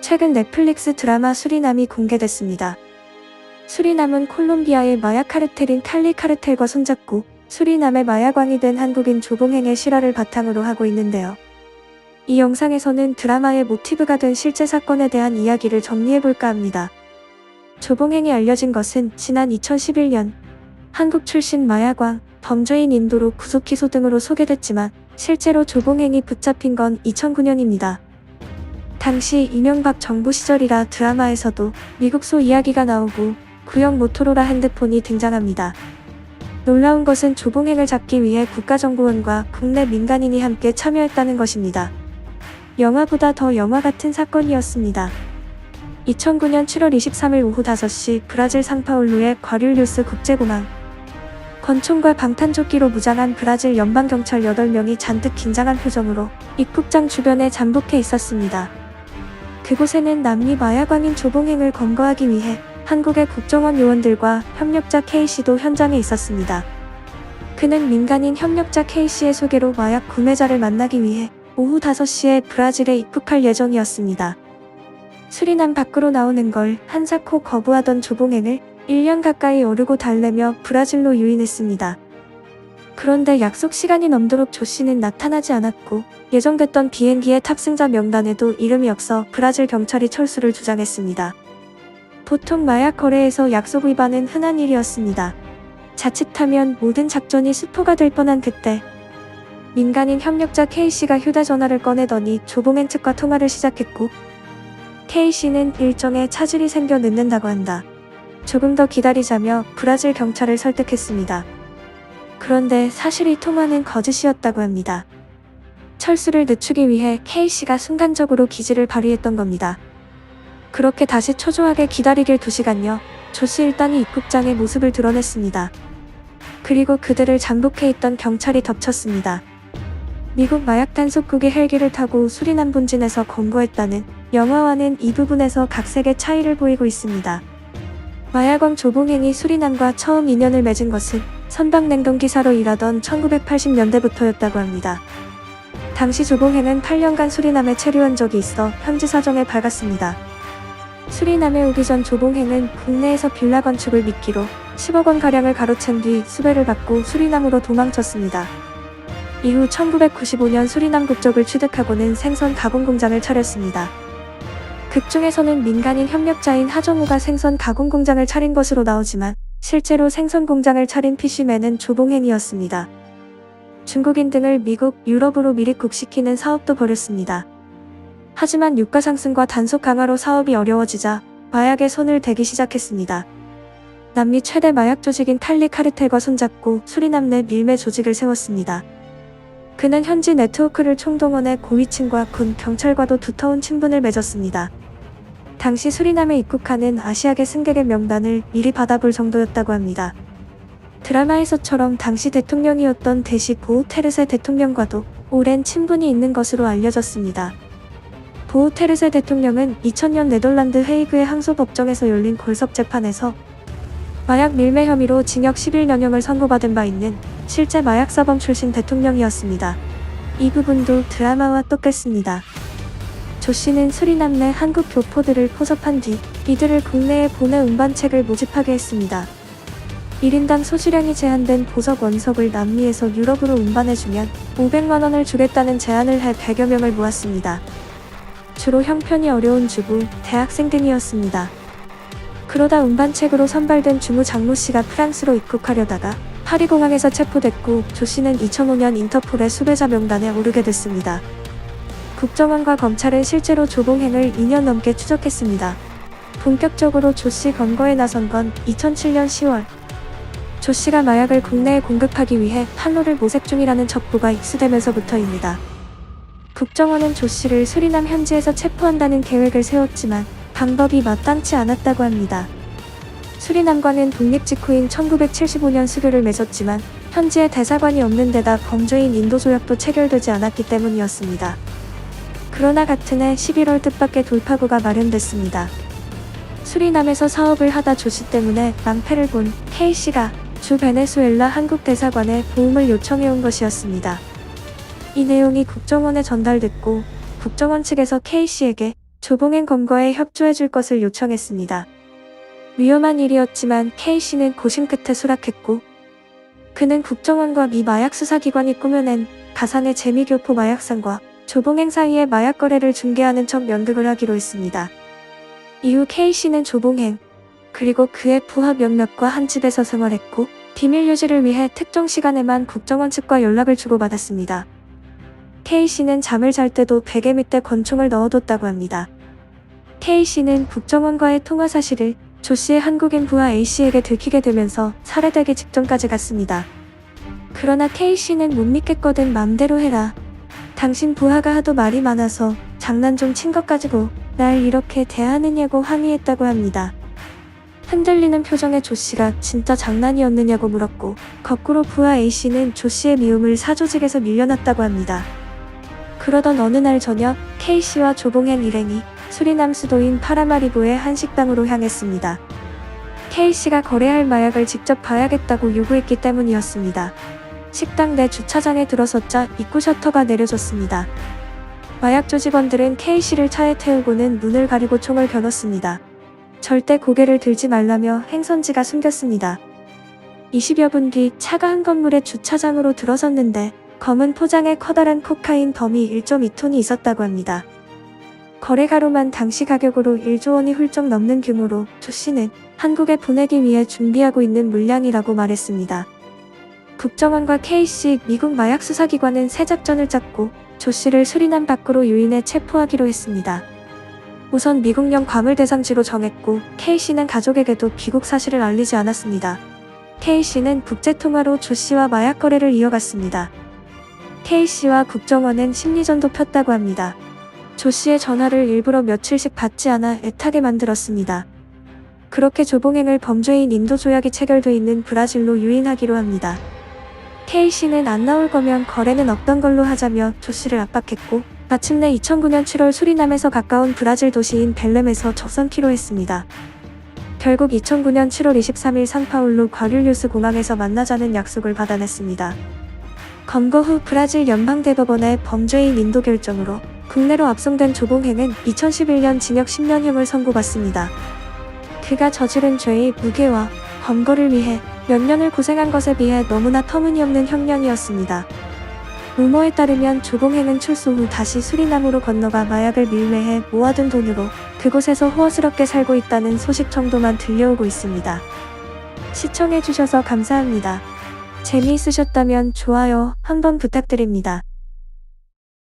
최근 넷플릭스 드라마 수리남이 공개됐습니다. 수리남은 콜롬비아의 마약 카르텔인 칼리 카르텔과 손잡고 수리남의 마약왕이 된 한국인 조봉행의 실화를 바탕으로 하고 있는데요. 이 영상에서는 드라마의 모티브가 된 실제 사건에 대한 이야기를 정리해볼까 합니다. 조봉행이 알려진 것은 지난 2011년 한국 출신 마약왕, 범죄인 인도로 구속 기소 등으로 소개됐지만 실제로 조봉행이 붙잡힌 건 2009년입니다. 당시 이명박 정부 시절이라 드라마에서도 미국소 이야기가 나오고 구형 모토로라 핸드폰이 등장합니다. 놀라운 것은 조봉행을 잡기 위해 국가정보원과 국내 민간인이 함께 참여했다는 것입니다. 영화보다 더 영화 같은 사건이었습니다. 2009년 7월 23일 오후 5시 브라질 상파울루의 과릴류스 국제공항. 권총과 방탄조끼로 무장한 브라질 연방경찰 8명이 잔뜩 긴장한 표정으로 입국장 주변에 잠복해 있었습니다. 그곳에는 남미 마약왕인 조봉행을 검거하기 위해 한국의 국정원 요원들과 협력자 K씨도 현장에 있었습니다. 그는 민간인 협력자 K씨의 소개로 마약 구매자를 만나기 위해 오후 5시에 브라질에 입국할 예정이었습니다. 수리남 밖으로 나오는 걸 한사코 거부하던 조봉행을 1년 가까이 어르고 달래며 브라질로 유인했습니다. 그런데 약속 시간이 넘도록 조씨는 나타나지 않았고 예정됐던 비행기의 탑승자 명단에도 이름이 없어 브라질 경찰이 철수를 주장했습니다. 보통 마약 거래에서 약속 위반은 흔한 일이었습니다. 자칫하면 모든 작전이 수포가 될 뻔한 그때 민간인 협력자 K씨가 휴대전화를 꺼내더니 조봉행 측과 통화를 시작했고 K씨는 일정에 차질이 생겨 늦는다고 한다. 조금 더 기다리자며 브라질 경찰을 설득했습니다. 그런데 사실 이 통화는 거짓이었다고 합니다. 철수를 늦추기 위해 K씨가 순간적으로 기지를 발휘했던 겁니다. 그렇게 다시 초조하게 기다리길 2시간여 조씨 일당이 입국장의 모습을 드러냈습니다. 그리고 그들을 잠복해 있던 경찰이 덮쳤습니다. 미국 마약 단속국이 헬기를 타고 수리남 본진에서 검거했다는 영화와는 이 부분에서 각색의 차이를 보이고 있습니다. 마약왕 조봉행이 수리남과 처음 인연을 맺은 것은 선박냉동기사로 일하던 1980년대부터였다고 합니다. 당시 조봉행은 8년간 수리남에 체류한 적이 있어 현지 사정을 밝았습니다. 수리남에 오기 전 조봉행은 국내에서 빌라 건축을 미끼로 10억 원가량을 가로챈 뒤 수배를 받고 수리남으로 도망쳤습니다. 이후 1995년 수리남 국적을 취득하고는 생선 가공 공장을 차렸습니다. 극중에서는 민간인 협력자인 하정우가 생선 가공 공장을 차린 것으로 나오지만 실제로 생선 공장을 차린 PC맨은 조봉행이었습니다. 중국인 등을 미국, 유럽으로 밀입국시키는 사업도 벌였습니다. 하지만 유가 상승과 단속 강화로 사업이 어려워지자 마약에 손을 대기 시작했습니다. 남미 최대 마약 조직인 칼리 카르텔과 손잡고 수리남 내 밀매 조직을 세웠습니다. 그는 현지 네트워크를 총동원해 고위층과 군, 경찰과도 두터운 친분을 맺었습니다. 당시 수리남에 입국하는 아시아계 승객의 명단을 미리 받아볼 정도였다고 합니다. 드라마에서처럼 당시 대통령이었던 대시 보우테르세 대통령과도 오랜 친분이 있는 것으로 알려졌습니다. 보우테르세 대통령은 2000년 네덜란드 헤이그의 항소법정에서 열린 골석 재판에서 마약 밀매 혐의로 징역 11년형을 선고받은 바 있는 실제 마약사범 출신 대통령이었습니다. 이 부분도 드라마와 똑같습니다. 조씨는 수리남 내 한국 교포들을 포섭한 뒤 이들을 국내에 보내 운반책을 모집하게 했습니다. 1인당 소지량이 제한된 보석 원석을 남미에서 유럽으로 운반해주면 500만 원을 주겠다는 제안을 해 100여 명을 모았습니다. 주로 형편이 어려운 주부, 대학생 등이었습니다. 그러다 운반책으로 선발된 주무 장모씨가 프랑스로 입국하려다가 파리공항에서 체포됐고 조씨는 2005년 인터폴의 수배자 명단에 오르게 됐습니다. 국정원과 검찰은 실제로 조봉행을 2년 넘게 추적했습니다. 본격적으로 조씨 검거에 나선 건 2007년 10월. 조씨가 마약을 국내에 공급하기 위해 판로를 모색 중이라는 첩보가 입수되면서부터입니다. 국정원은 조씨를 수리남 현지에서 체포한다는 계획을 세웠지만 방법이 마땅치 않았다고 합니다. 수리남과는 독립 직후인 1975년 수교를 맺었지만 현지에 대사관이 없는 데다 범죄인 인도조약도 체결되지 않았기 때문이었습니다. 그러나 같은 해 11월 뜻밖의 돌파구가 마련됐습니다. 수리남에서 사업을 하다 조씨 때문에 낭패를 본 K씨가 주 베네수엘라 한국 대사관에 도움을 요청해온 것이었습니다. 이 내용이 국정원에 전달됐고 국정원 측에서 K씨에게 조봉행 검거에 협조해줄 것을 요청했습니다. 위험한 일이었지만 K씨는 고심 끝에 수락했고 그는 국정원과 미 마약수사기관이 꾸며낸 가상의 재미교포 마약상과 조봉행 사이의 마약 거래를 중개하는 척 연극을 하기로 했습니다. 이후 K씨는 조봉행 그리고 그의 부하 몇몇과 한 집에서 생활했고 비밀 유지를 위해 특정 시간에만 국정원 측과 연락을 주고받았습니다. K씨는 잠을 잘 때도 베개 밑에 권총을 넣어뒀다고 합니다. K씨는 국정원과의 통화 사실을 조씨의 한국인 부하 A씨에게 들키게 되면서 살해되기 직전까지 갔습니다. 그러나 K씨는 못 믿겠거든 맘대로 해라. 당신 부하가 하도 말이 많아서 장난 좀 친 것 가지고 날 이렇게 대하느냐고 항의했다고 합니다. 흔들리는 표정의 조씨가 진짜 장난이었느냐고 물었고 거꾸로 부하 A씨는 조씨의 미움을 사조직에서 밀려났다고 합니다. 그러던 어느 날 저녁 K씨와 조봉행 일행이 수리남 수도인 파라마리보의 한 식당으로 향했습니다. K씨가 거래할 마약을 직접 봐야겠다고 요구했기 때문이었습니다. 식당 내 주차장에 들어섰자 입구 셔터가 내려졌습니다. 마약 조직원들은 K씨를 차에 태우고는 눈을 가리고 총을 겨눴습니다. 절대 고개를 들지 말라며 행선지가 숨겼습니다. 20여 분 뒤 차가 한 건물의 주차장으로 들어섰는데 검은 포장에 커다란 코카인 덤이 1.2톤이 있었다고 합니다. 거래가로만 당시 가격으로 1조 원이 훌쩍 넘는 규모로 조씨는 한국에 보내기 위해 준비하고 있는 물량이라고 말했습니다. 국정원과 K씨 미국 마약수사기관은 새 작전을 짰고 조씨를 수리남 밖으로 유인해 체포하기로 했습니다. 우선 미국령 과물 대상지로 정했고 K씨는 가족에게도 귀국 사실을 알리지 않았습니다. K씨는 국제통화로 조씨와 마약 거래를 이어갔습니다. K씨와 국정원은 심리전도 폈다고 합니다. 조씨의 전화를 일부러 며칠씩 받지 않아 애타게 만들었습니다. 그렇게 조봉행을 범죄인 인도 조약이 체결돼 있는 브라질로 유인하기로 합니다. K씨는 안 나올 거면 거래는 없던 걸로 하자며 조씨를 압박했고 마침내 2009년 7월 수리남에서 가까운 브라질 도시인 벨렘에서 접선키로 했습니다. 결국 2009년 7월 23일 상파울루 과릴뉴스 공항에서 만나자는 약속을 받아냈습니다. 검거 후 브라질 연방대법원의 범죄인 인도 결정으로 국내로 압송된 조봉행은 2011년 징역 10년형을 선고받습니다. 그가 저지른 죄의 무게와 검거를 위해 몇 년을 고생한 것에 비해 너무나 터무니없는 형량이었습니다. 루머에 따르면 조봉행은 출소 후 다시 수리남으로 건너가 마약을 밀매해 모아둔 돈으로 그곳에서 호화스럽게 살고 있다는 소식 정도만 들려오고 있습니다. 시청해주셔서 감사합니다. 재미있으셨다면 좋아요 한번 부탁드립니다.